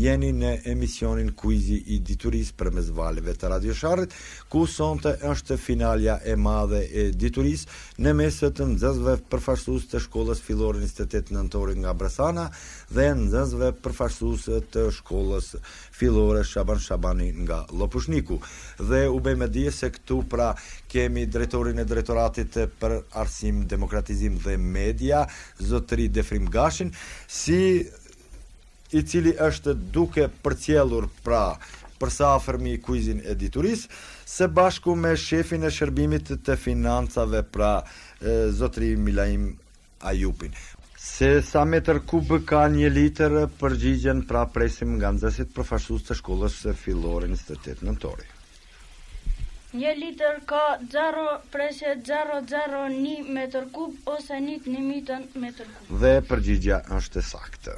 Jeni në emisionin Kuizi i diturisë përmes valeve të Radio Sharrit, ku sonte është finalja e madhe e diturisë në mes të nxënësve përfaqësues të shkollës fillore 28 nëntori nga Brasana dhe nxënësve përfaqësues të shkollës fillore Shaban Shabani nga Llopushniku. Dhe u bë me dije se këtu pra kemi drejtorin e drejtoratit për arsim, demokratizim dhe media, zotëri Defrim Gashin, i cili është duke përcjellur pra përsafermi kuizin e diturisë, së bashku me shefin e shërbimit të financave pra zotëri Milaim Ajupin. Se sa metër kub ka 1 litër, përgjigjen pra presim nga nxënësit përfaqësues të shkollës fillore 28 nëntori. 1 litër ka 0,001 metër kub ose 1.000 metër kub. Dhe përgjigja është saktë.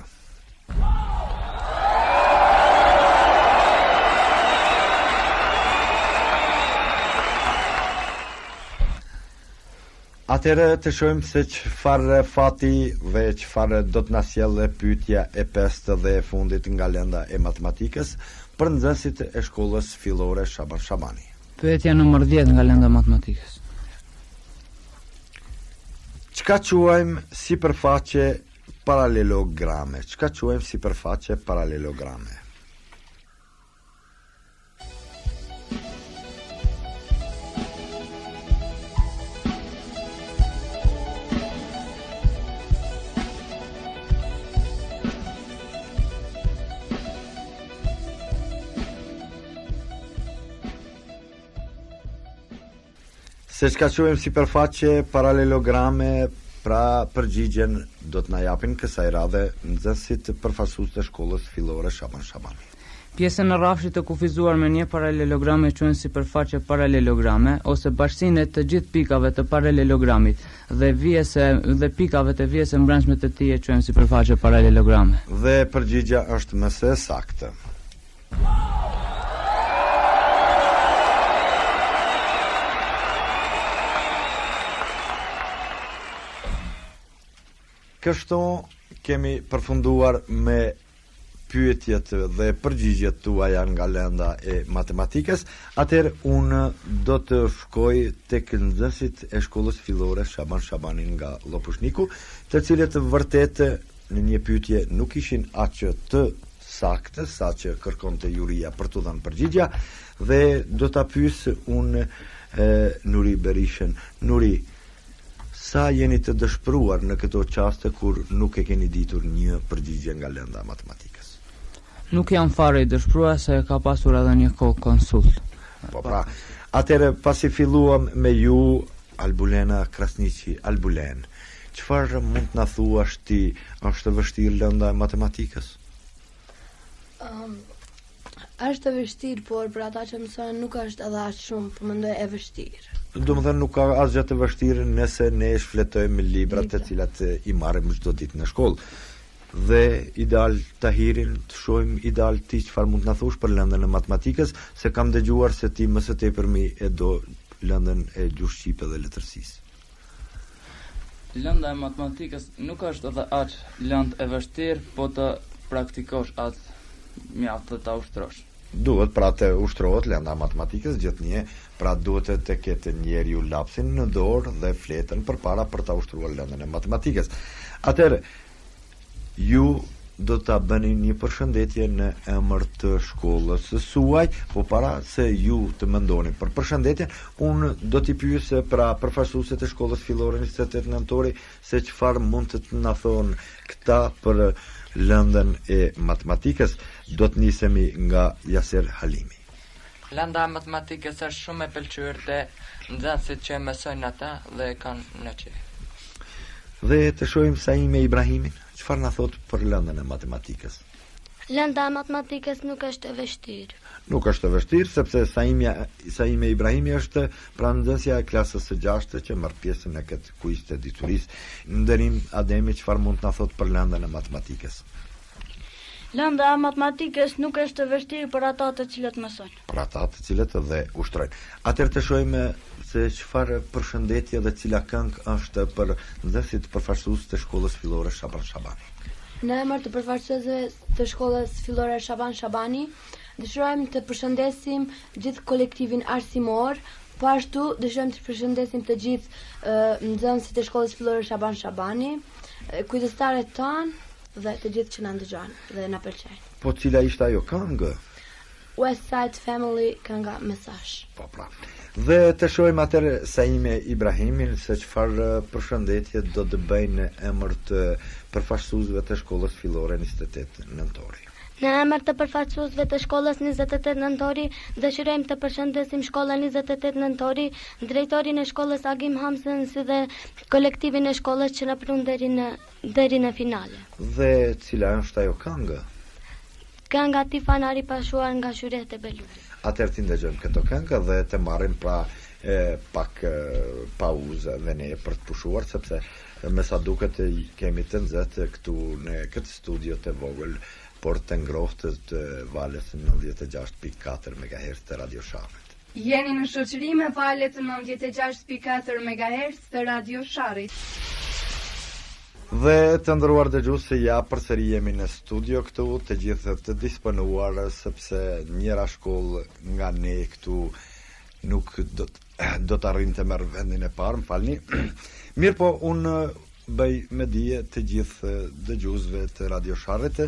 Atëherë të shohim se çfarë fati dhe çfarë do të na sjellë pyetja e 5 dhe e fundit nga lënda e matematikës për nxënësit e shkollës fillore Shaban Shabani. Pyetja nëmër 10 nga lënda e matematikës. Çka quajmë sipërfaqe paralelograme? Çka quajmë sipërfaqe paralelograme? Se çka quajmë sipërfaqe paralelograme, pra përgjigjen do të na japin kësaj radhe nxënësit përfaqësues të shkollës fillore Shaban Shabani. Pjesën e rrafshit të kufizuar me një paralelograme quhen sipërfaqe paralelograme ose bashkësinë e të gjithë pikave të paralelogramit dhe pikave të vijës së mbrëmshme të tij quhen sipërfaqe paralelograme. Dhe përgjigja është më së saktë. Kështu kemi përfunduar me pyetjet dhe përgjigjet tuaja nga lënda e matematikës. Atëherë unë do të shkoj tek nxënësit e shkollës fillore Shaban Shabani nga Llopushniku, të cilët vërtet në një pyetje nuk ishin aq të saktë sa që kërkonte juria për t'u dhënë përgjigja, dhe do ta pyes unë Nuri Berishën. Nuri, sa jeni të dëshpëruar në këto qaste kur nuk e keni ditur një përgjigje nga lënda e matematikës? Nuk jam fare i dëshpëruar se ka pasur edhe një kohë konsult. Po pra, atëherë pasi filluam me ju, Albulena Krasniqi, Albulen, çfarë mund të na thuash ti, është vështirë lënda e matematikës? Është e vështirë, por për ata që mësojnë nuk është edhe aq shumë, po mendoj e vështirë. Domethënë nuk ka asgjë të vështirë nëse ne shfletojmë librat të cilat i marrim çdo ditë në shkollë. Dhe ideal Tahirin, të shohim ideal ti çfarë mund të na thush për lëndën e matematikës, se kam dëgjuar se ti më së tepërmi e do lëndën e gjuhë shqipe dhe letërsisë. Lënda e matematikës nuk është edhe aq lëndë e vështirë, po të praktikosh atë mjaft të ta ushtrosh. Duhet pra të ushtrohet lënda e matematikës gjithnjë, pra duhet të ketë njeriu lapsin në dorë dhe fletën përpara për ta ushtruar lëndën e matematikës. Atëherë, ju do ta bëni një përshëndetje në emër të shkollës së suaj, po para se ju të mendoni për përshëndetjen, unë do t'i pyes pra përfaqësuesit e shkollës fillore 28 nëntori se çfarë mund të na thonë këta për lëndën e matematikës. Do të nisemi nga Yaser Halimi. Lënda e matematikës është shumë e pëlqyer te nxënësit që mësojnë ata dhe kanë në qejf. Dhe të shohim Saime Ibrahimin, çfarë na thot për lëndën e matematikës? Lënda e matematikës nuk është e vështirë. Nuk është e vështirë, sepse Saime Ibrahimi është pra nxënësja e klasës së 6 që merr pjesë në këtë kuiz të diturisë. Nderim Ademi, çfarë mund të na thot për lëndën e matematikës? Lënda e matematikës nuk është e vështirë për ata të cilët mësojnë. Për ata të cilët dhe ushtrojnë. Atëherë të shohim se çfarë përshëndetje dhe cila këngë është për nxënësit përfaqësues të shkollës fillore Shaban Shabani. Në emër të përfaqësuesve të shkollës fillore Shaban Shabani, dëshirojmë të përshëndesim gjithë kolektivin arsimor, po ashtu dëshirojmë të përshëndesim të gjithë nxënësit e shkollës fillore Shaban Shabani, kujdestarët tanë dhe të gjithë që na ndëgjojnë dhe na pëlqejnë. Po cila ishte ajo këngë? West Side Family kënga Mesazh. Po pra. Dhe të shohim atëherë Saime Ibrahimin se çfarë përshëndetje do të bëjnë në emër të përfaqësuesve të shkollës fillore 28 nëntori. Në emër të përfaqësuesve të shkollës 28 nëntori, dëshirojmë të përshëndesim shkollën 28 nëntori, drejtorin e shkollës Agim Hamsen, si dhe kolektivin e shkollës që na pron deri në finale. Dhe cila është ajo këngë? Kënga Ti Fanari Pashuar nga Shyret e Belurit. Atëherë ti ndëgjojmë këto këngë dhe të marrim pra pak pauzë dhe ne për të pushuar, sepse me sa duket kemi të nxehtë këtu në këtë studio të vogël, por të ngrohtë të valës 96.4 MHz të Radio Sharrit. Jeni në shoqëri me valët 96.4 MHz të Radio Sharrit. Dhe të ndëruar dëgjues, ja përsëri jemi në studio këtu, të gjithë të disponuar, sepse njëra shkollë nga ne këtu nuk do të arrinte të merr vendin e parë, më falni. Mirë po, unë bëj me dije të gjithë dëgjuesve të Radio Sharrit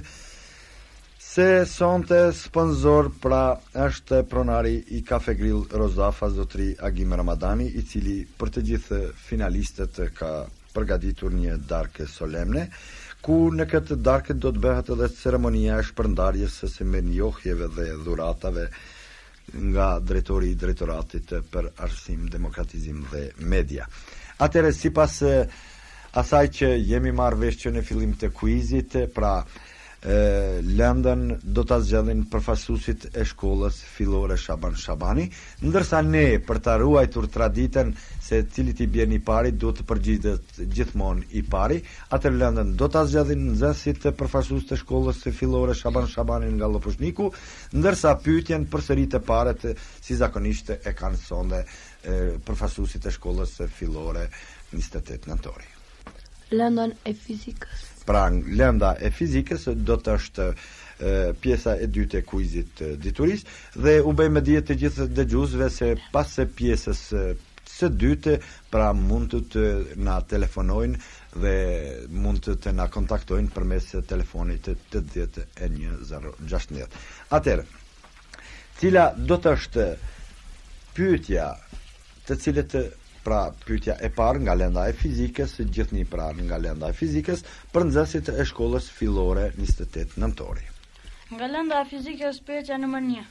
se sonte sponsor pra është pronari i Cafe Grill Rozafa, zotri Agim Ramadani, i cili për të gjithë finalistët ka përgatitur një darkë solemne, ku në këtë darkë do të bëhet edhe ceremonia e shpërndarjes së mirënjohjeve dhe dhuratave nga drejtori i drejtoratit për arsim, demokratizim dhe media. Atëherë, sipas asaj që jemi marrë vesh që në fillim të kuizit, pra lëndën do ta zgjedhin përfaqësuesit e shkollës fillore Shaban Shabani, ndërsa ne për ta ruajtur traditën se cili i bjen i pari duhet të përgjigjet gjithmonë i pari, atë lëndën do ta zgjedhin nxënësit e përfaqësues të shkollës fillore Shaban Shabani nga Llopushniku, ndërsa pyetjen përsëri të parët si zakonisht e kanë sonde përfaqësuesit e shkollës fillore 28 nëntori. Lëndën e fizikës. Pra, lënda e fizikës do të është pjesa e dytë e kuizit diturisë dhe u bëj me dije të gjithë dëgjuesve se pas së pjesës së dytë, pra mund të na telefonojnë dhe mund të na kontaktojnë përmes telefonit 801 016. Atëherë, cila do të është pyetja të cilët pra pyetja e parë nga lënda e fizikës, gjithnjë pra nga lënda e fizikës për nxënësit e shkollës fillore 28 nëntori. Nga lënda e fizikës pyetja numër 1.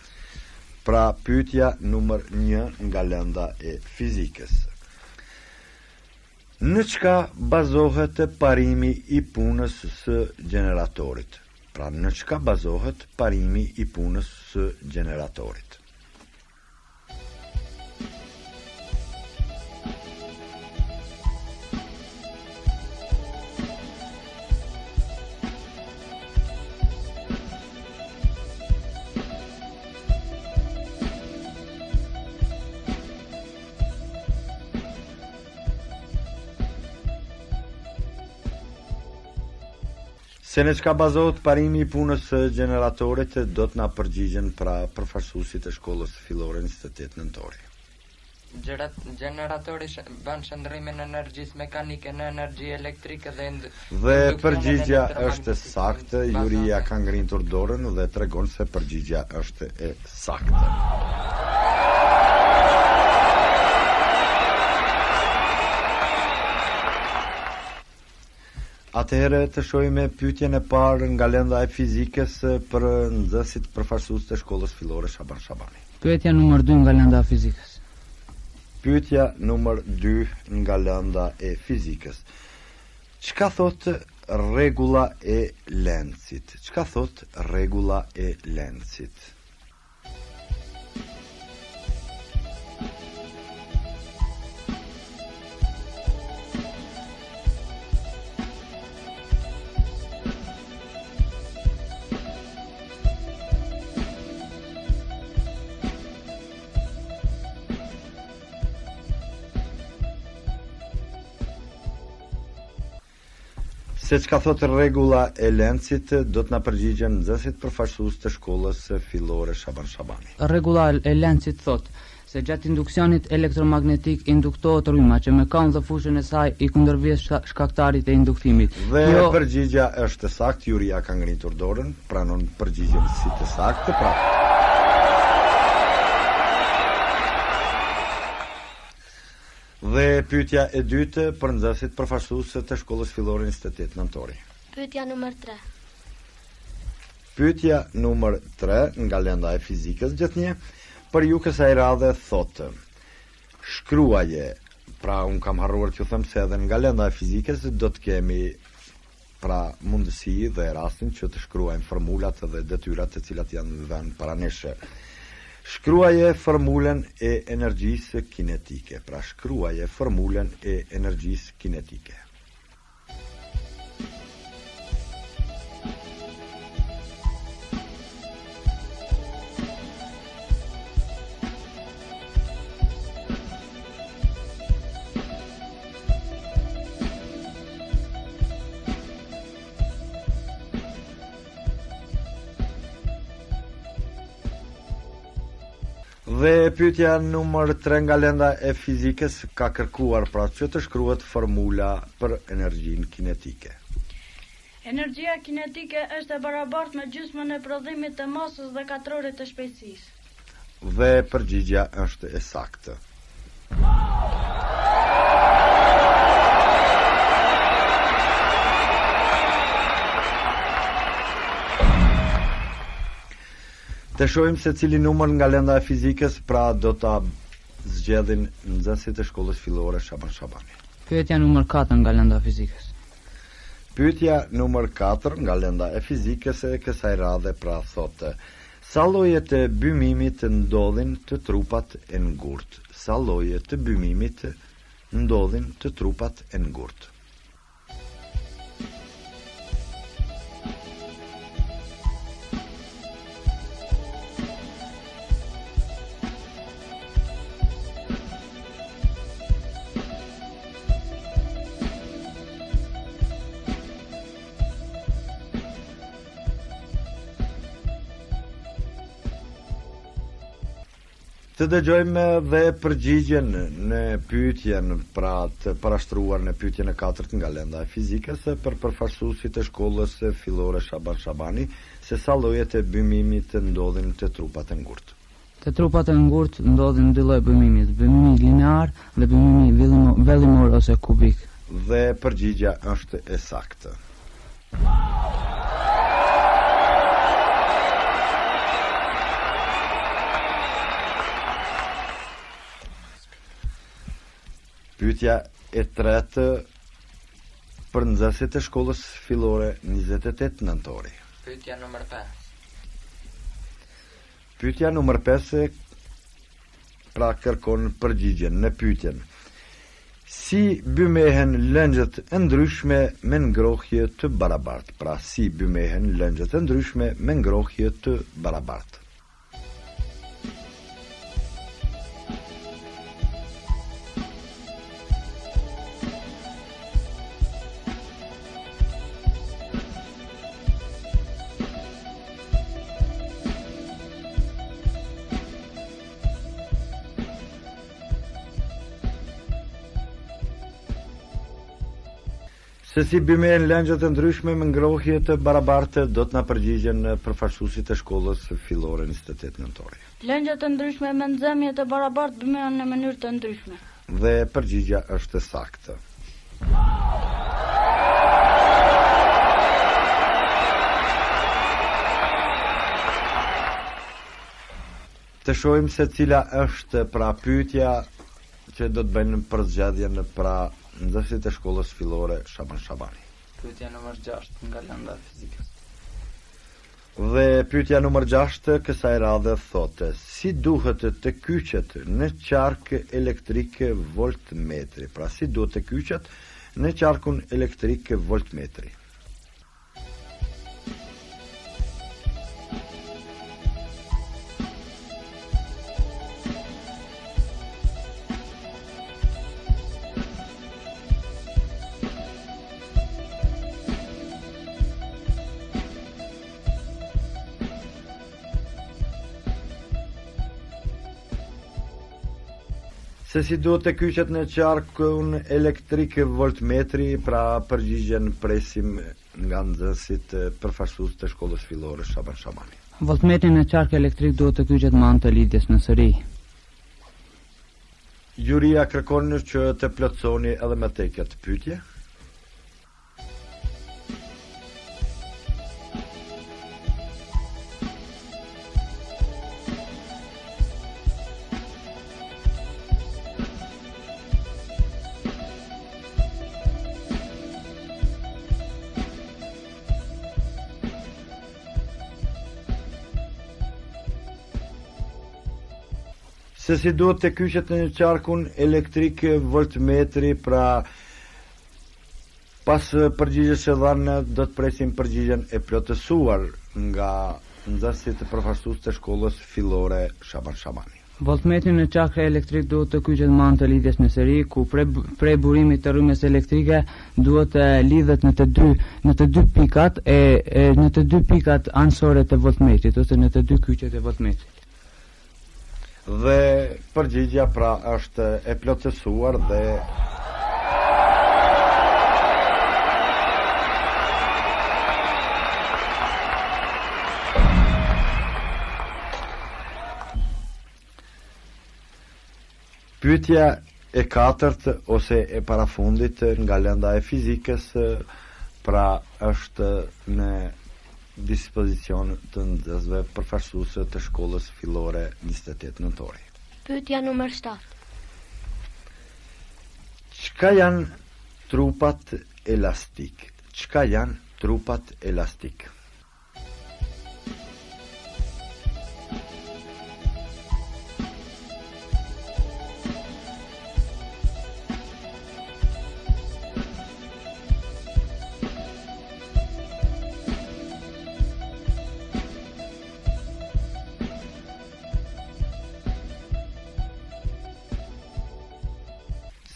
Pra pyetja numër 1 nga lënda e fizikës. Në çka bazohet parimi i punës së gjeneratorit? Pra në çka bazohet parimi i punës së gjeneratorit? Se në çka bazohet parimi i punës së gjeneratorit do të na përgjigjen pra përfaqësuesit e shkollës fillore 28 nëntori. Generatori bën shndrimin e energjisë mekanike në energji elektrike dhe përgjigja është saktë. Juria ka ngritur dorën dhe tregon se përgjigja është e saktë. Atëherë të shohim pyetjen e parë nga lënda e fizikës për nxënësit përfaqësues të shkollës fillore Shaban Shabani. Pyetja numër 2 nga lënda e fizikës. Pyetja numër 2 nga lënda e fizikës. Çka thot rregulla e Lenzit? Çka thot rregulla e Lenzit? Se çka thotë rregulla e Lencit, do të na përgjigjen nxënësit përfaqësues të shkollës fillore Shaban Shabani. Rregulla e Lencit thotë se gjatë induksionit elektromagnetik induktohet rryma që me kanë dhe fushën e saj i kundërvjes shkaktarit e induktimit. Dhe përgjigja është saktë, Juria ka ngritur dorën, pranon përgjigjen si të saktë, pra. Dhe pyetja e dytë për nxënësit përfaqësues të shkollës fillore 28 nëntori. Pyetja numër 3. Pyetja numër 3 nga lenda e fizikës gjithnjë për ju kësaj radhe thotë: shkruaje, pra unë kam harruar t'ju them se edhe nga lenda e fizikës do të kemi pra mundësi dhe rastin që të shkruajmë formulat dhe detyrat të cilat janë dhënë para nesh. Shkruaje formulën e energjisë kinetike, pra shkruaje formulën e energjisë kinetike. Dhe pyetja numër 3 nga lenda e fizikës ka kërkuar pra që të shkruhet formula për energjinë kinetike. Energjia kinetike është e barabartë me gjysmën e prodhimit të masës dhe katrore të shpejtësisë. Dhe përgjigja është e saktë. Të shohim se cili numër nga lenda e fizikës pra do ta zgjedhin nxënësit e shkollës fillore Shaban Shabani. Pyetja numër 4 nga lenda e fizikës. Pyetja numër 4 nga lenda e fizikës e kësaj radhe pra thotë: sa lloje të bymimit ndodhin të trupat e ngurtë? Sa lloje të bymimit ndodhin të trupat e ngurtë? Të dëgjojmë dhe përgjigjen në pyetjen pra të parashtruar në pyetjen e 4 nga lenda e fizikës për përfaqësuesit e shkollës fillore Shaban Shabani, se sa lloje të bymimit ndodhin të trupat e ngurtë. Të trupat e ngurtë ndodhin dy lloje bymimi, bymimi linear dhe bymimi vellimor ose kubik. Dhe përgjigja është e saktë. Pyetja e tretë për nxënësit e shkollës fillore 28 nëntori. Pyetja numër 5. Pyetja numër 5 pra kërkon përgjigjen në pyetjen: si bymehen lëngjët e ndryshme me ngrohje të barabartë? Pra si bymehen lëngjët e ndryshme me ngrohje të barabartë? Se si bymehen lëngjët e ndryshme me ngrohje të barabartë, do të na përgjigjen përfaqësuesit e shkollës fillore 28 nëntori. Lëngjët e ndryshme me nxemje të barabartë bymehen në mënyrë të ndryshme. Dhe përgjigja është saktë. Të shohim se cila është pra pyetja që do të bëjnë për zgjedhjen pra nxënësit e shkollës fillore Shaban Shabani. Pyetja numër 6 nga lenda e fizikës. Dhe pyetja numër 6 kësaj radhe thotë: si duhet të kyçet në qark elektrik voltmetri? Pra si duhet të kyçet në qarkun elektrik voltmetri? Se si duhet të kyqet në qarkun elektrik voltmetri, pra përgjigjen presim nga nxënësit përfaqësues të shkollës fillore Shaban Shabani. Voltmetri në qark elektrik duhet të kyqet me anë të lidhjes në sëri. Juria kërkon që të plotsoni edhe me tek këtë pyetje. Se si duhet të kyqet në qarkun elektrik voltmetri, pra pas përgjigjes së dhënë do të presim përgjigjen e plotësuar nga nxënësit e përfaqësues të shkollës fillore Shaban Shabani. Voltmetri në qark elektrik duhet të kyqet me anë të lidhjes në seri, ku prej burimit të rrymës elektrike duhet të lidhet në të dy pikat në të dy pikat anësore të voltmetrit ose në të dy kyqet e voltmetrit. Dhe përgjigja pra është e plotësuar dhe pyetja e katërt ose e parafundit nga lënda e fizikës, pra është në dispozicion të nxënësve përfaqësues të shkollës fillore 28 nëntori. Pyetja numër 7. Çka janë trupat elastik? Çka janë trupat elastik?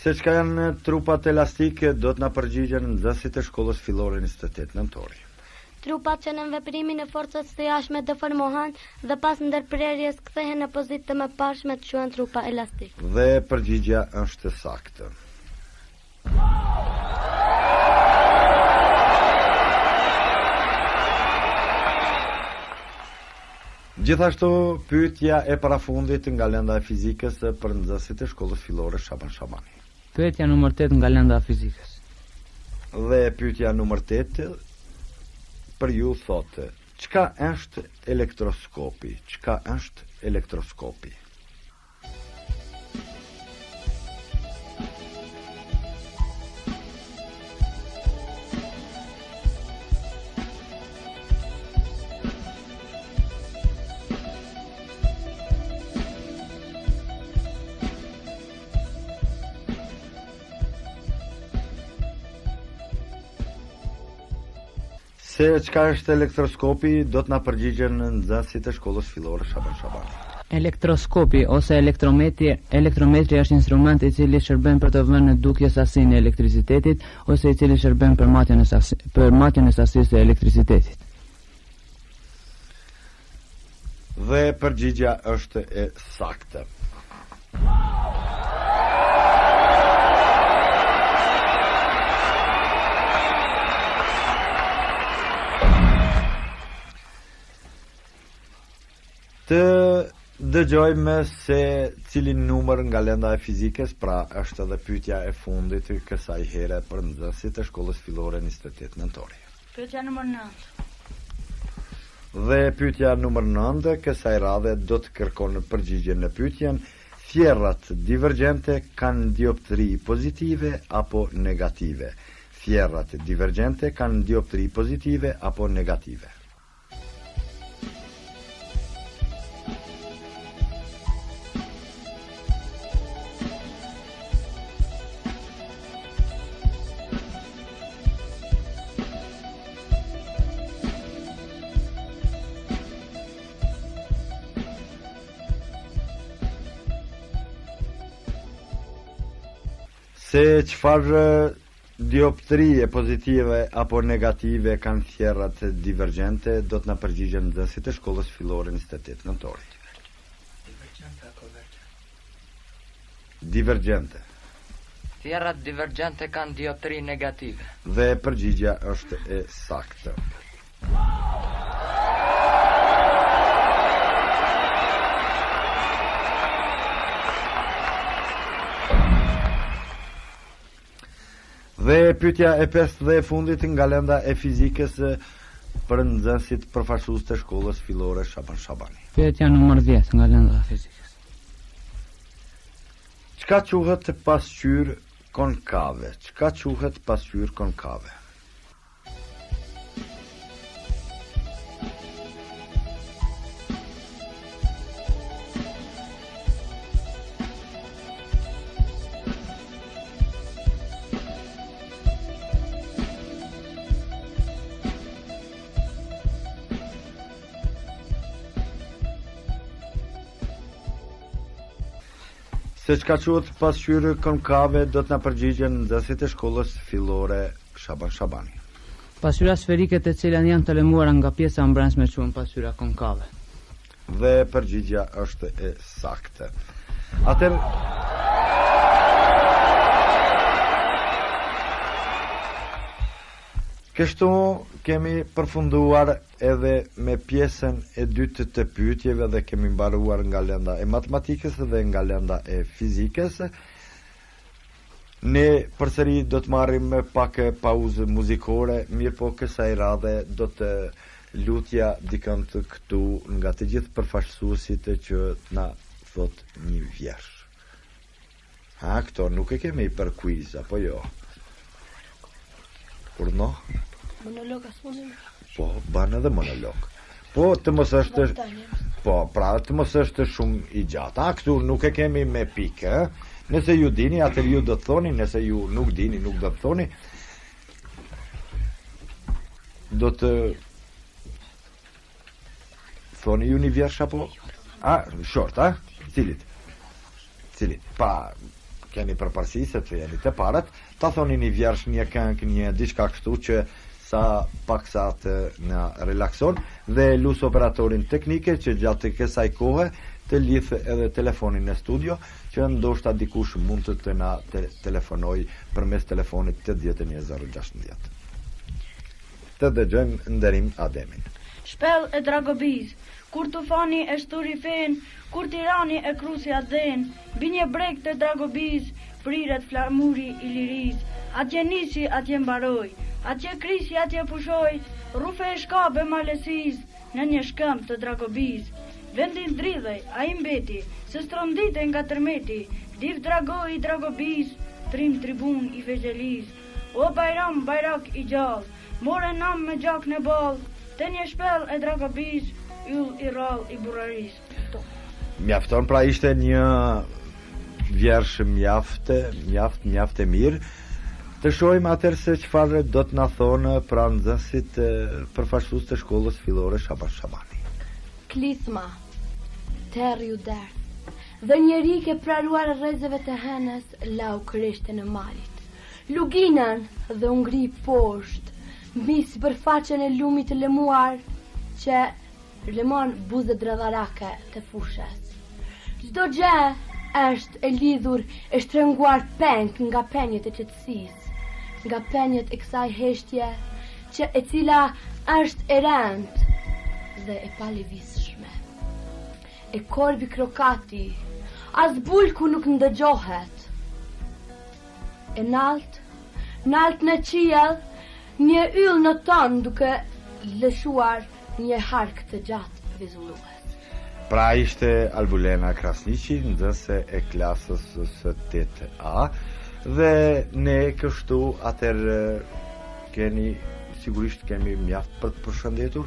Se çka janë trupat elastike, do të na përgjigjen nxënësit e shkollës fillore 28 nëntori. Trupat që në veprimin e forcës së jashtme deformohen dhe pas ndërprerjes kthehen në pozitë të mëparshme të quhen trupa elastik. Dhe përgjigja është saktë. Gjithashtu, pyetja e parafundit nga lënda e fizikës për nxënësit e shkollës fillore Shaban Shabani. Pyetja numër 8 nga lënda e fizikës. Dhe pyetja numër 8 për ju thotë: çka është elektroskopi? Çka është elektroskopi? Se çka është elektroskopi, do të na përgjigjen nxënësit e shkollës fillore Shaban Shabani. Elektroskopi ose elektrometri është instrument i cili shërben për të vënë në dukje sasinë e elektricitetit ose i cili shërben për matjen e sasisë e elektricitetit. Dhe përgjigja është e saktë. Të dëgjojmë se cilin numër nga lënda e fizikës, pra është edhe pyetja e fundit kësaj here për nxënësit e shkollës fillore 28 nëntori. Pyetja numër 9. Dhe pyetja numër 9 kësaj radhe do të kërkon përgjigjen në pyetjen: fjerrat divergjente kanë dioptri pozitive apo negative? Fjerrat divergjente kanë dioptri pozitive apo negative? Se çfarë dioptrie pozitive apo negative kanë fjerrat divergjente, do të na përgjigjen nxënësit e shkollës fillore 28 nëntori. divergjente. Thjerrat divergjente kanë dioptri negative. Dhe përgjigja është e saktë. Dhe pyetja e 5 dhe e fundit nga lenda e fizikës për nxënësit përfaqësues të shkollës fillore Shaban Shabani. Pyetja numër 10 nga lenda e fizikës. Çka quhet pasqyrë konkave? Çka quhet pasqyrë konkave? Se çka quhet pasqyrë konkave do të na përgjigjen nxënësit e shkollës fillore Shaban Shabani. Pasqyra sferike të cilat janë të lëmuara nga pjesa e mbrëmshme quhen pasqyra konkave. Dhe përgjigja është e saktë. Atëherë kështu kemi përfunduar edhe me pjesën e dytë të pyetjeve dhe kemi mbaruar nga lenda e matematikës dhe nga lenda e fizikës. Ne përsëri do të marrim pak pauzë muzikore, mirë po kësaj radhe do të lutja dikën të këtu nga të gjithë përfaqësuesit që na thot një vjersh. Këto nuk e kemi për quiz, apo jo? Urno? Monolog asmonim. Po, banë edhe monolog. Po, të mos është... Po, pra, të mos është shumë i gjatë. Këtu nuk e kemi me pikë. Nëse ju dini, atër ju do të thoni, nëse ju nuk dini, nuk do të thoni. Do të thoni ju një vjersh apo? Short, Cilit? Pa, keni përparësi se të jeni të parët, ta thoni një vjersh, një këngë, një diçka kështu që sa paksa të na relakson dhe lus operatorin teknike që gjatë kësaj kohe të lidh edhe telefonin në studio që ndoshta dikush mund të na telefonoj përmes telefonit 81016. Të dëgjojmë nderim Ademin. Shpell e Dragobiz, kur tufani e shturi fen, kur tirani e krusi adhen, binje brek të Dragobiz, priret flamuri i liris, atje nisi atje mbaroj, atje krisi atje pushoj, rufe e shkabe malesis, në një shkëm të Dragobiz. Vendin dridhej, a i mbeti, se strondite nga tërmeti, div dragoj i Dragobiz, trim tribun i Vezhelis, o Bajram bajrak i gjall, more nam me gjak në ball, të një shpell e Dragobiz, yll i rall i Burraris. Mjafton, pra ishte një vjersh mjaft e mirë. Të shohim atër se çfarë do të na thonë pra nxënësit përfaqësues të shkollës fillore Shaban Shabani. Klisma, terri u derë, dhe njeri ke praruar rrezeve të henës lau kërishte në malit. Luginën dhe ungri poshtë, mbi sipërfaqen e lumit të lëmuar, që lëmon buzë dredharake të fushës. Çdo gjë është e lidhur e shtrenguar peng nga penjet e qetësisë, nga penjet e kësaj heshtje, që e cila është e rëndë dhe e palëvizshme. E korbi krokati, as bulku nuk ndëgjohet. E nalt në qiell, një yll në ton duke lëshuar një hark të gjatë vizullues. Pra ishte Albulena Krasniqi, nxënëse e klasës së 8A, dhe ne kështu atëherë sigurisht kemi mjaft për të përshëndetur.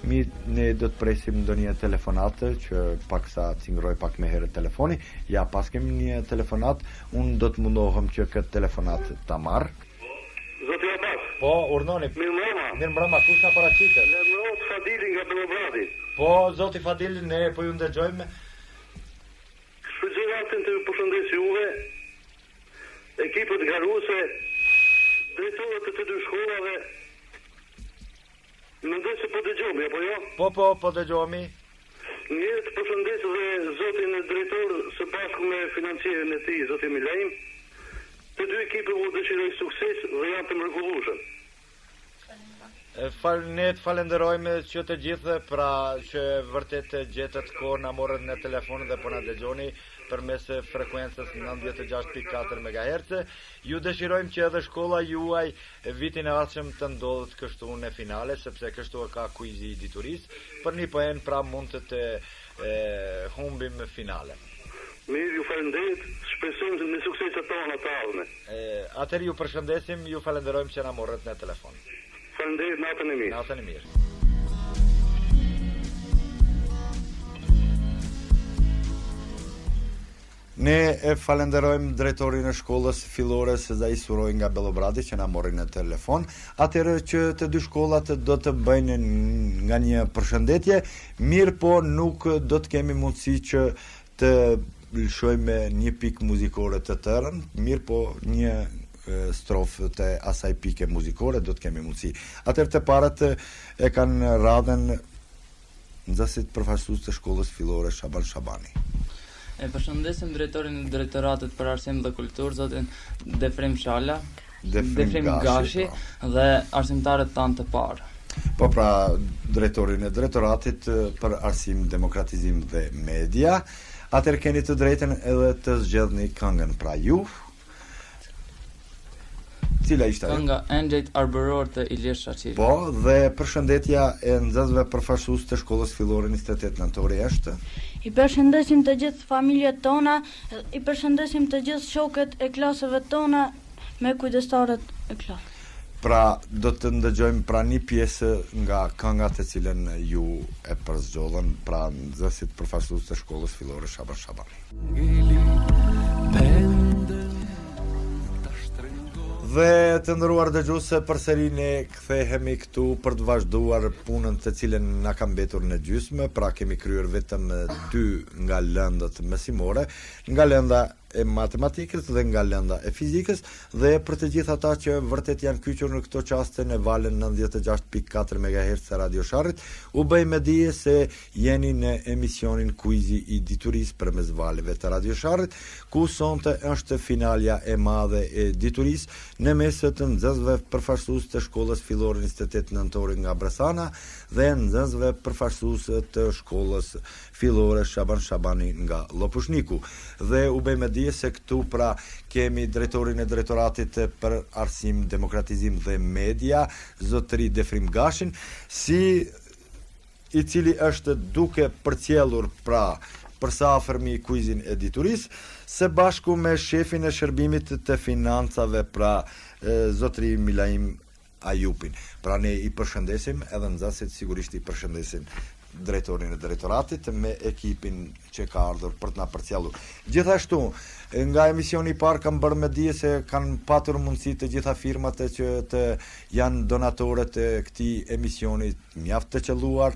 Ne do të presim ndonjë telefonatë që paksa cingroj pak me herë telefoni. Ja, pas kemi një telefonat, unë do të mundohem që këtë telefonat ta marr. Zoti Abbas. Po, urnoni. Mirëmbrëma, kush na paraqitet? Lemrot Fadili nga Beogradi. Po, zoti Fadili, ne po ju ndëgjojmë. Shfrytëzoratën të përshëndes juve, ekipet garuese, drejtorët të dy shkollave. Mendoj se po dëgjohemi, apo jo? Po dëgjohemi. Mirë të përshëndes dhe zotin drejtor së bashku me financierin e tij, zotin Milajm. Të dy ekipet u dëshiroj sukses dhe janë të mrekullueshëm. Ne të falenderojmë që të gjithë pra që vërtet gjetët kohë na morët në telefon dhe po na dëgjoni përmes frekuencës 96.4 MHz. Ju dëshirojmë që edhe shkolla juaj vitin e ardhshëm të ndodhet kështu në finale, sepse kështu ka kuizi i diturisë. Për një poen pra mund të humbim finale. Mirë, ju falenderoj, shpresojmë në sukseset tona të ardhme. Atëherë ju përshëndesim, ju falenderojmë që na morët në telefon. Falenderoj, natën e mirë. Natën e mirë. Ne e falenderojmë drejtorin e shkollës fillore Sezai Suroj nga Bellobradi që na mori në telefon. Atëherë që të dy shkollat do të bëjnë nga një përshëndetje, mirë po nuk do të kemi mundësi që të lëshojmë një pikë muzikore të tërën, mirë po një strofë të asaj pike muzikore do të kemi mundësi. Atëherë të parat e kanë radhen nxënësit përfaqësues të shkollës fillore Shaban Shabani. E përshëndesim drejtorin e drejtoratit për arsim dhe kulturë, zotin Defrim Shala, Defrim Gashi dhe arsimtarët tanë të parë. Po pra, drejtorin e drejtoratit për arsim, demokratizim dhe media. Atëherë keni të drejtën edhe të zgjedhni këngën pra ju. Cila ishte ajo? Kënga Engjëjt Arboror të Ilir Shaqiri. Po, dhe përshëndetja e nxënësve përfaqësues të shkollës fillore 28 nëntori është. I përshëndesim të gjithë familjet tona, i përshëndesim të gjithë shokët e klaseve tona me kujdestarët e klasës. Pra, do të ndëgjojmë pra një pjesë nga këngat e cilën ju e përzgjodhen, pra nxënësit përfaqësues të shkollës fillore Shaban Shabani. Dhe të nderuar dëgjuese, përsëri ne kthehemi këtu për të vazhduar punën të cilën na ka mbetur në gjysmë, pra kemi kryer vetëm 2 nga lëndët mësimore, nga lënda e matematikës dhe nga lënda e fizikës, dhe për të gjithë ata që vërtet janë kyçur në këto çaste në valën 96.4 MHz të Radio Sharrit, u bëj me dije se jeni në emisionin Kuizi i diturisë përmes valëve të Radio Sharrit, ku sonte është finalja e madhe e diturisë në mes të nxënësve përfaqësues të shkollës fillore 28 nëntori nga Bresana dhe nxënësve përfaqësues të shkollës fillore Shaban Shabani nga Llopushniku. Dhe u bëj me dije se këtu pra kemi drejtorin e drejtoratit për arsim, demokratizim dhe media, zotëri Defrim Gashin, i cili është duke përcjellur pra përsafermi kuizin e diturisë, së bashku me shefin e shërbimit të financave pra zotëri Milajm Ajupin. Pra ne i përshëndesim edhe nxënësit sigurisht i përshëndesin drejtorin e drejtoratit me ekipin që ka ardhur për të na përcjellur. Gjithashtu, nga emisioni i parë kam bërë me dije se kanë patur mundësi të gjitha firmat që të janë donatorët e këtij emisioni mjaft të qelluar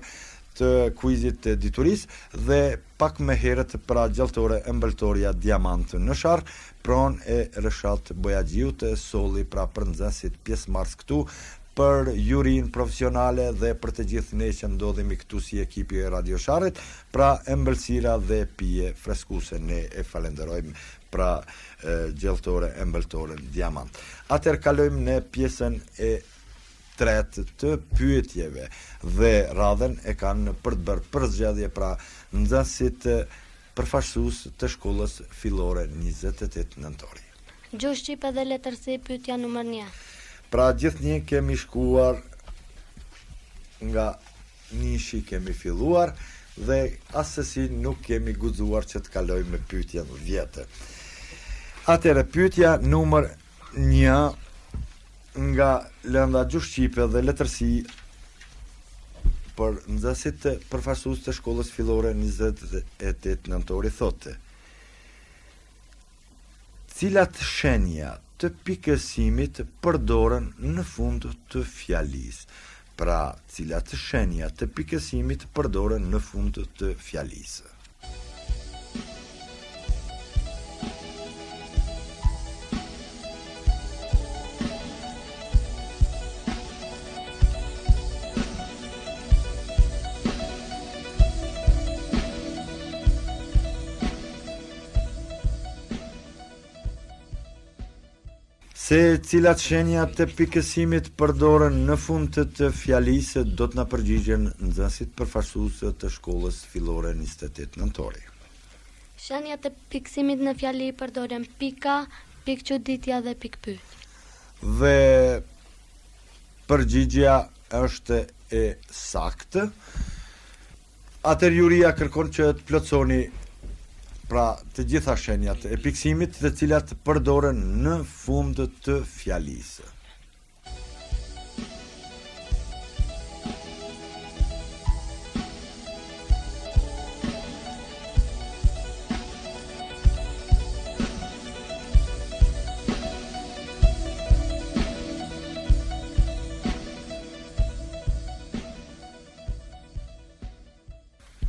të kuizit të diturisë dhe pak më herët pra gjalltore ëmbëltoria Diamant në Sharr, pronë e Reshat Bojaxhiu të solli pra për nxënësit pjesëmarrës këtu për jurin profesionale dhe për të gjithë ne që ndodhemi këtu si ekipi e Radio Sharrit, pra ëmbëlsira dhe pije freskuese. Ne e falenderojmë pra gjalltore ëmbëltoren Diamant. Atëherë kalojmë në pjesën e tretë të pyetjeve dhe radhen e kanë për të bërë përzgjedhje pra nxënësit përfaqësues të shkollës fillore 28 nëntori. Gjuhë shqipe dhe letërsi, pyetja numër 1. Pra gjithnjë kemi shkuar nga nishi, kemi filluar dhe asesi nuk kemi guxuar që të kalojmë me pyetjen 10. Atëherë pyetja numër 1 nga lënda gjuhë shqipe dhe letërsi për nxënësit përfaqësues të shkollës fillore 28 nëntori thotë: cilat shenja të pikësimit përdoren në fund të fjalisë? Pra, cilat shenja të pikësimit përdoren në fund të fjalisë? Se cilat shenja të pikësimit përdoren në fund të fjalisë do të na përgjigjen nxënësit përfaqësues të shkollës fillore 28 nëntori. Shenjat e pikësimit në fjali përdoren pika, pikë çuditja dhe pikë pyetje. Dhe përgjigja është e saktë. Atëherë juria kërkon që të plotësoni pra të gjitha shenjat e pikësimit të cilat përdoren në fund të fjalisë.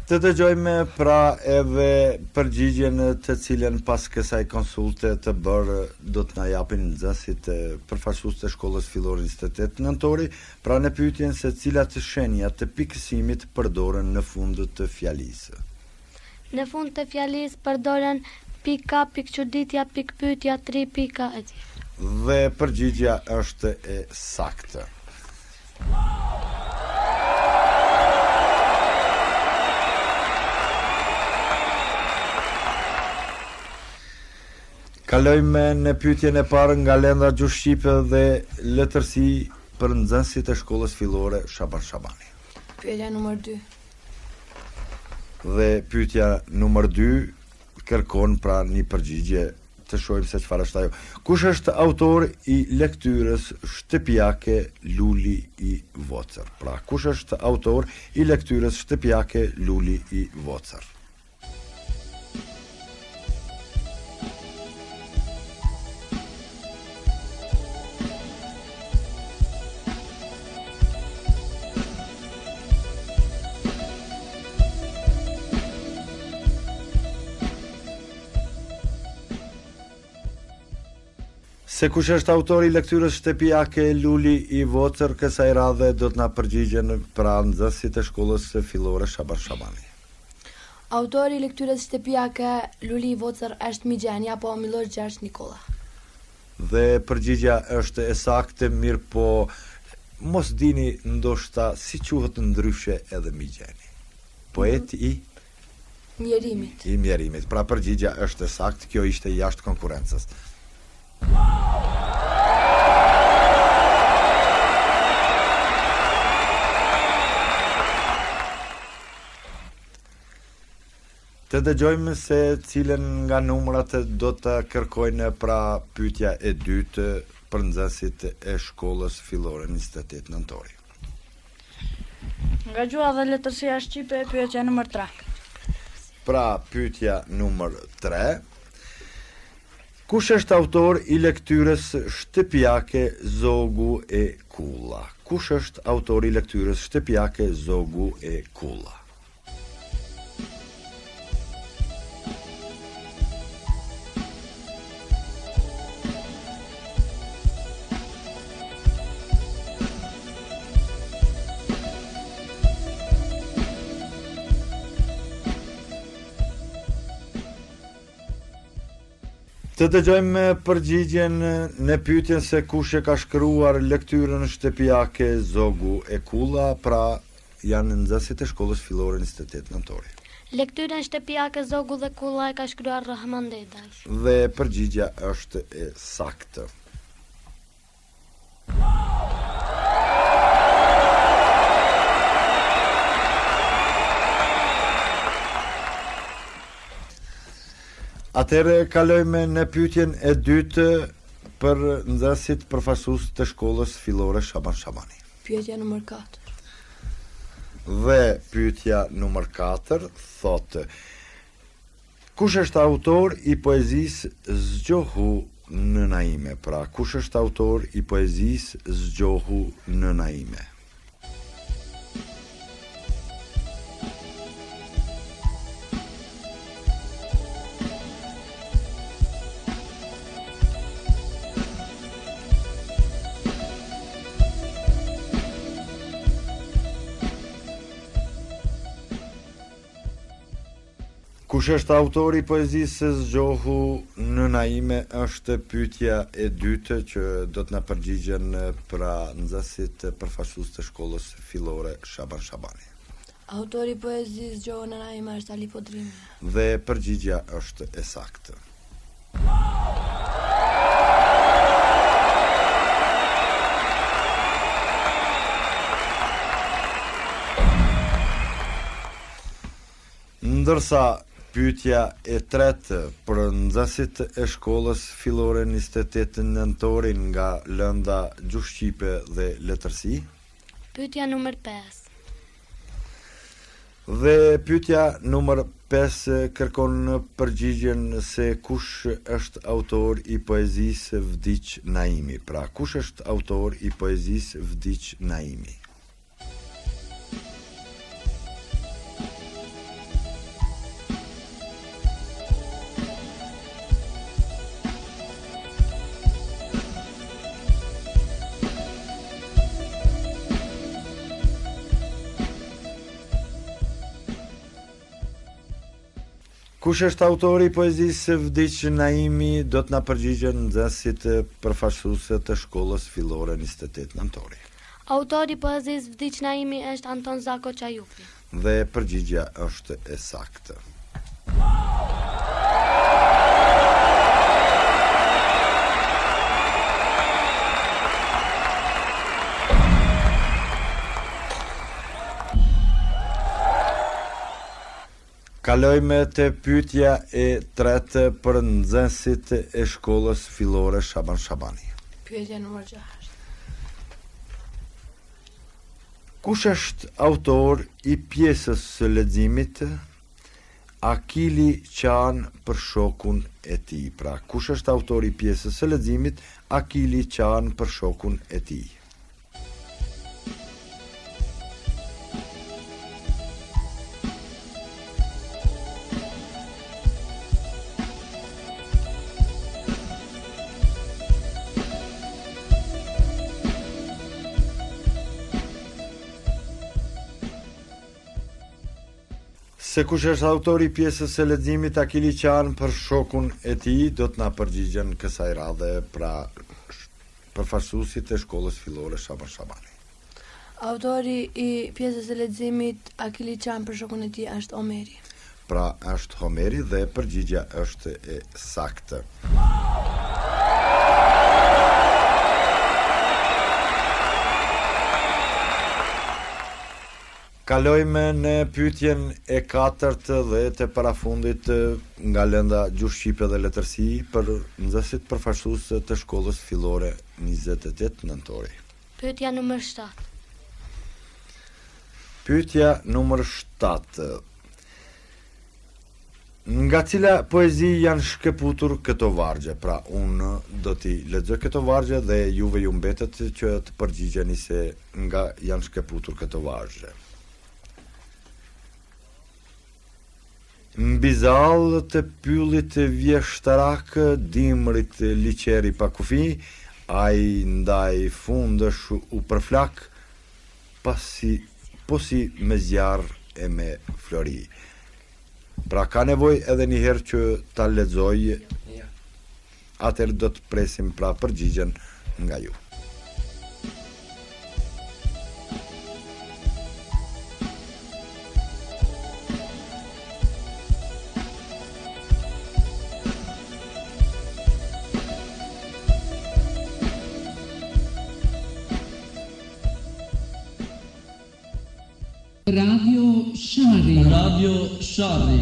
Të dëgjojmë pra edhe përgjigjen të cilën pas kësaj konsulte të bërë do të na japin nxënësit përfaqësues të shkollës fillore 28 nëntori, pra në pyetjen se cilat shenja të pikësimit përdoren në fund të fjalisë. Në fund të fjalisë përdoren pika, pikë çuditja, pikë pyetja, 3 pika e tjerë. Dhe përgjigja është e saktë. Kalojmë në pyetjen e parë nga Lenda Gjushqipe dhe letërsi për nxënësit e shkollës fillore Shaban Shabani. Pyetja numër 2. Dhe pyetja numër 2 kërkon pra një përgjigje, të shohim se çfarë është ajo. Kush është autor i lektyrës shtëpiake Luli i Vocër? Pra, kush është autor i lektyrës shtëpiake Luli i Vocër? Se kush është autori i lektyrës shtëpiake Luli i Vocër, kësaj radhe do të na përgjigjen pra nxënësit e shkollës fillore Shaban Shabani. Autori i lektyrës shtëpiake Luli i Vocër është Migeni apo Miloš Gjergj Nikola. Dhe përgjigja është e saktë, mirë po mos dini ndoshta si quhet ndryshe edhe Migeni. Poet i Mjerimit. I mjerimit. Pra përgjigja është e saktë, kjo ishte jashtë konkurrencës. Të dëgjojmë se cilën nga numrat do të kërkojnë pra pyetja e dytë për nxënësit e shkollës fillore 28 nëntori. Nga gjuha dhe letërsia shqipe, pyetja numër 3. Pra pyetja numër 3. Kush është autor i lektyrës shtëpiake Zogu e Kulla? Kush është autor i lektyrës shtëpiake Zogu e Kulla? Të dëgjojmë përgjigjen në pyetjen se kush e ka shkruar lektyrën shtëpiake Zogu e Kulla, pra janë nxënësit e shkollës fillore 28 nëntori. Lektyrën shtëpiake Zogu dhe Kulla e ka shkruar Rahman Dedaj. Dhe përgjigja është e saktë. Atëherë kalojmë në pyetjen e dytë për nxënësit përfaqësues të shkollës fillore Shaban Shabani. Pyetja numër 4. Dhe pyetja numër 4 thotë: kush është autor i poezisë Zgjohu nëna ime? Pra, kush është autor i poezisë Zgjohu nëna ime? Kush është autori i poezisë Zgjohu nëna ime është pyetja e dytë që do të na përgjigjen pra nxënësit përfaqësues të shkollës fillore Shaban Shabani. Autori i poezisë Zgjohu nëna ime është Ali Podrimi. Dhe përgjigja është e saktë. Ndërsa pyetja e tretë për nxënësit e shkollës fillore 28 nëntori nga lënda gjuhë dhe letërsi. Pyetja numër 5. Dhe pyetja numër 5 kërkon përgjigjen se kush është autor i poezisë Vdiq Naimi. Pra, kush është autor i poezisë Vdiq Naimi? Kush është autori i poezisë Vdiq Naimi, do të na përgjigjen nxënësit përfaqësues të shkollës fillore 28 nëntori. Autori i poezisë Vdiq Naimi është Anton Zako Çajupi. Dhe përgjigja është e saktë. Kalojme te pyetja e tretë për nxënësit e shkollës fillore Shaban Shabani. Pyetja numër 6. Kush është autor i pjesës së leximit Akili Qan për shokun e tij? Pra, kush është autori i pjesës së leximit Akili Qan për shokun e tij? Se kush është autori i pjesës së leximit Akili Qan për shokun e tij, do të na përgjigjen kësaj radhe pra përfaqësuesit e shkollës fillore Shaban Shabani. Autori i pjesës së leximit Akili Qan për shokun e tij është Omeri. Pra është Homeri dhe përgjigja është e saktë. Kalojme në pyetjen e katërt dhe të parafundit nga lënda gjuhë shqipe dhe letërsi për nxënësit përfaqësues të shkollës fillore 28 nëntori. Pyetja numër 7. Pyetja numër 7. Nga cila poezi janë shkëputur këto vargje? Pra, unë do t'i lexoj këto vargje dhe juve ju mbetet që të përgjigjeni se nga janë shkëputur këto vargje. Mbi zall të pyllit vjeshtarak, dimrit liqeri pa kufi, ai ndaj fundësh u përflak, posi me zjarr e me flori. Pra ka nevoj edhe njëherë që ta lexoj, atëherë do të presim pra përgjigjen nga ju. Radio Sharri.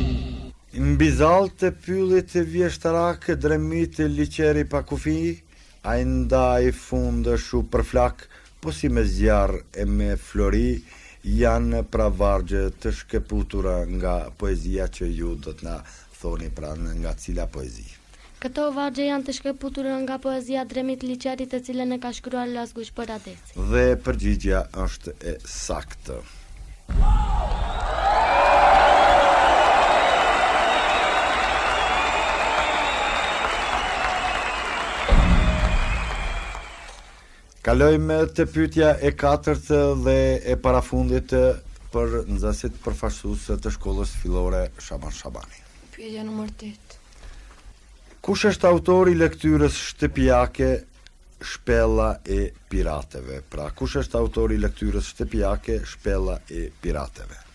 Mbi zall të pyllit vjeshtarak, dremit liqeri pa kufi, ai ndaj fundësh u përflak, po si me zjarr e me flori, janë pra vargje të shkëputura nga poezia që ju do të na thoni pra nga cila poezi. Këto vargje janë të shkëputura nga poezia Dremit liqeri, të cilën e ka shkruar Lasgush Poradeci. Dhe përgjigja është e saktë. Kalojme të pyetja e katërt dhe e parafundit për nxënësit përfaqësues të shkollës fillore Shaban Shabani. Pyetja numër 8. Kush është autori i lektyres shtëpiake Shpella e pirateve? Pra, kush është autori i lektyres shtëpiake Shpella e pirateve?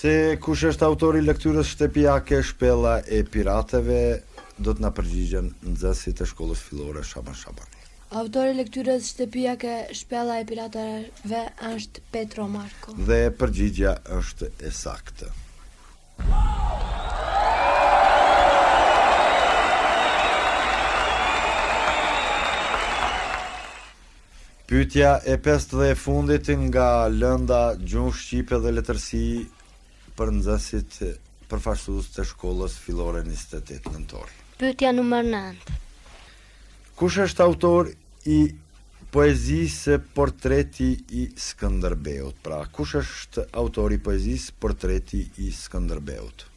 Se kush është autori i lektyres shtëpiake Shpella e pirateve, do të na përgjigjen nxënësit e shkollës fillore Shaban Shabani. Autori i lektyres shtëpiake Shpella e pirateve është Petro Marko. Dhe përgjigja është e saktë. Pyetja e 5 dhe e fundit nga lënda gjuhë shqipe dhe letërsi për nxënësit përfaqësues të shkollës fillore 28 nëntori. Pyetja numër 9. Kush është autor i poezisë Portreti i Skënderbeut? Pra, kush është autori i poezisë Portreti i Skënderbeut?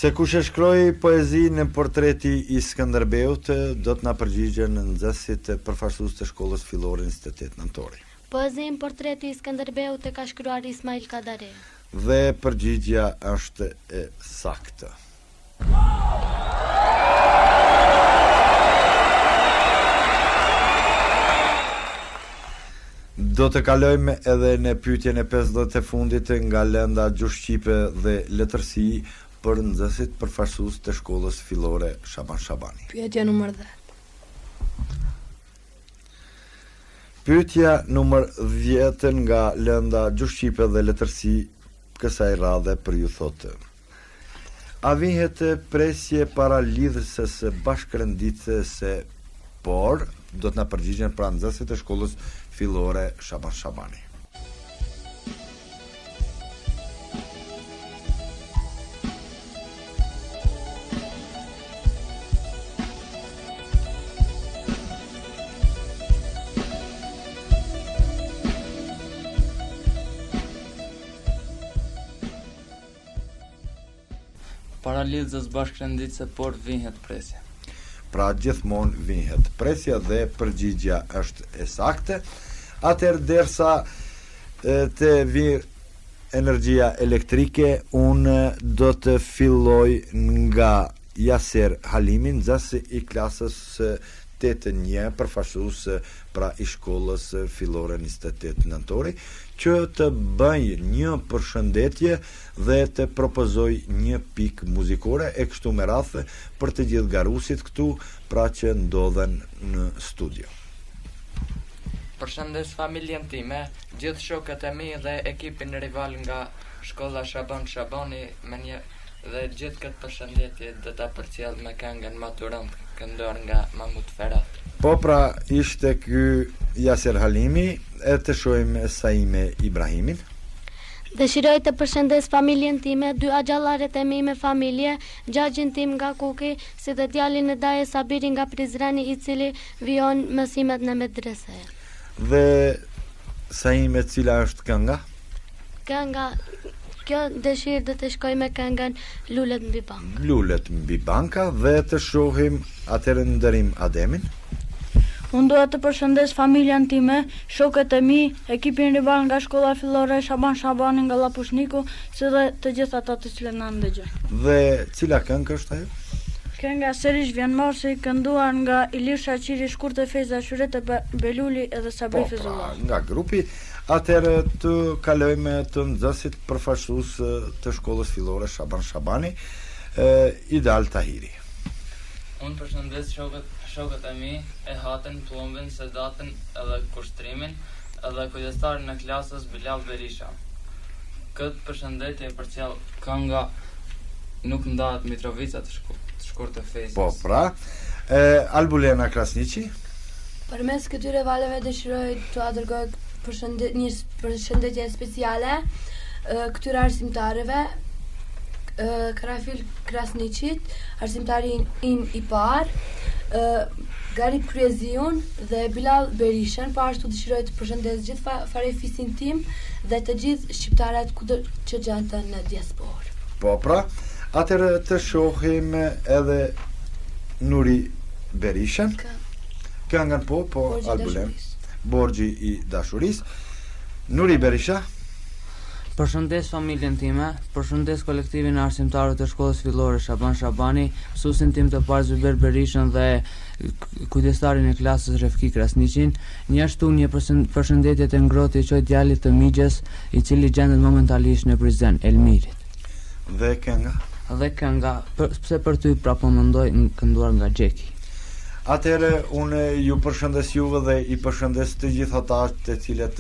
Se kush e shkroi poezinë në Portreti i Skënderbeut, do të na përgjigjen nxënësit përfaqësues të shkollës fillore 28 nëntori. Poezinë Portreti i Skënderbeut e ka shkruar Ismail Kadare. Dhe përgjigja është e saktë. Do të kalojmë edhe në pyetjen e 50 e fundit nga lënda gjuhë shqipe dhe letërsi për nxënësit përfaqësues të shkollës fillore Shaban Shabani. Pyetja numër 10. Pyetja numër 10 nga lënda gjuhë shqipe dhe letërsi kësaj radhe për ju thotë: A vihet presje para lidhësës bashkërenditëse, por do të na përgjigjen pra nxënësit e shkollës fillore Shaban Shabani. Para lidhjes bashkërenditëse, por vihet presje. Pra gjithmonë vihet presja dhe përgjigja është e saktë. Atëherë derisa të vi energjia elektrike, unë do të filloj nga Yaser Halimi, nxënës i klasës 8-1, përfaqësues pra i shkollës fillore 28 nëntori, që të bëj një përshëndetje dhe të propozoj një pikë muzikore e kështu me radhë për të gjithë garusit këtu, pra që ndodhen në studio. Përshëndes familjen time, gjithë shokët e mi dhe ekipin rival nga shkolla Shaban Shabani dhe gjithë këtë përshëndetje dhe ta përcjell me këngën Maturant, kënduar nga Mahmut Ferhat. Po pra, ishte ky Yaser Halimi, e të shohim Saime Ibrahimin. Dëshiroj të përshëndes familjen time, 2 axhallaret e mi me familje, gjagjin tim nga Kuki, si dhe djalin e Daje Sabiri nga Prizreni, i cili vijon mësimet në medrese. Dhe Saime, cila është kënga? Kënga, kjo dëshirë dhe të shkoj me këngën Lulet mbi banka. Lulet mbi banka, dhe të shohim atëherë ndërim Ademin. Unë doja të përshëndes familjen time, shokët e mi, ekipin rival nga shkolla fillore Shaban Shabani nga Lapushniku, si dhe të gjithë ata të cilët na ndëgjojnë. Dhe cila këngë është ajo? Kënga Serish vjen marsi, kënduar nga Ilir Shaqiri, Shkurtë Feza, Shyrete Beluli edhe Sabri Fezullah. Nga grupi. Atëherë të kalojmë të nxënësit përfaqësues të shkollës fillore Shaban Shabani, Ideal Tahiri. Unë përshëndes shokët e mi, e hatën, plombin, sedatën edhe kushtrimin, edhe kujdestarin e klasës Bilal Berisha. Këtë përshëndetje përcjell kënga Nuk ndahet Mitrovica të Shkurtë Fezës. Po pra, Albulena Krasniqi. Përmes këtyre valeve dëshiroj t'u dërgoj një përshëndetje speciale këtyre arsimtarëve, Karafil Krasniqit, arsimtari im i parë, Garip Kryeziun dhe Bilal Berishën, po ashtu dëshiroj të përshëndes gjithë farefisin tim dhe të gjithë shqiptarët kudo që gjenten në diasporë. Po pra, atëherë të shohim edhe Nuri Berishën. Këngën po albulem. Borgji i dashurisë. Nuri Berisha. Përshëndes familjen time, përshëndes kolektivin e arsimtarëve të shkollës fillore Shaban Shabani, mësuesin tim të parë Zyber Berishën dhe kujdestarin e klasës Refki Krasniqin. Një përshëndetje të ngrohtë i qoj djalit të Migjes, i cili gjendet momentalisht në prizren, Elmirit. Dhe kënga? Dhe kënga, pse për ty prapo mendoj kënduar nga Gjeki. Atëherë unë ju përshëndes juve dhe i përshëndes të gjithë ata të cilët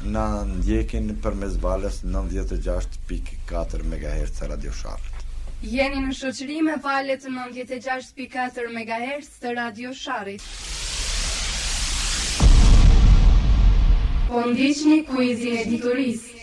na ndjekin përmes valës 96.4 MHz Radio Sharrit. Jeni në shoqëri me valët 96.4 MHz të Radio Sharrit. Po ndiqni kuizin editorisë.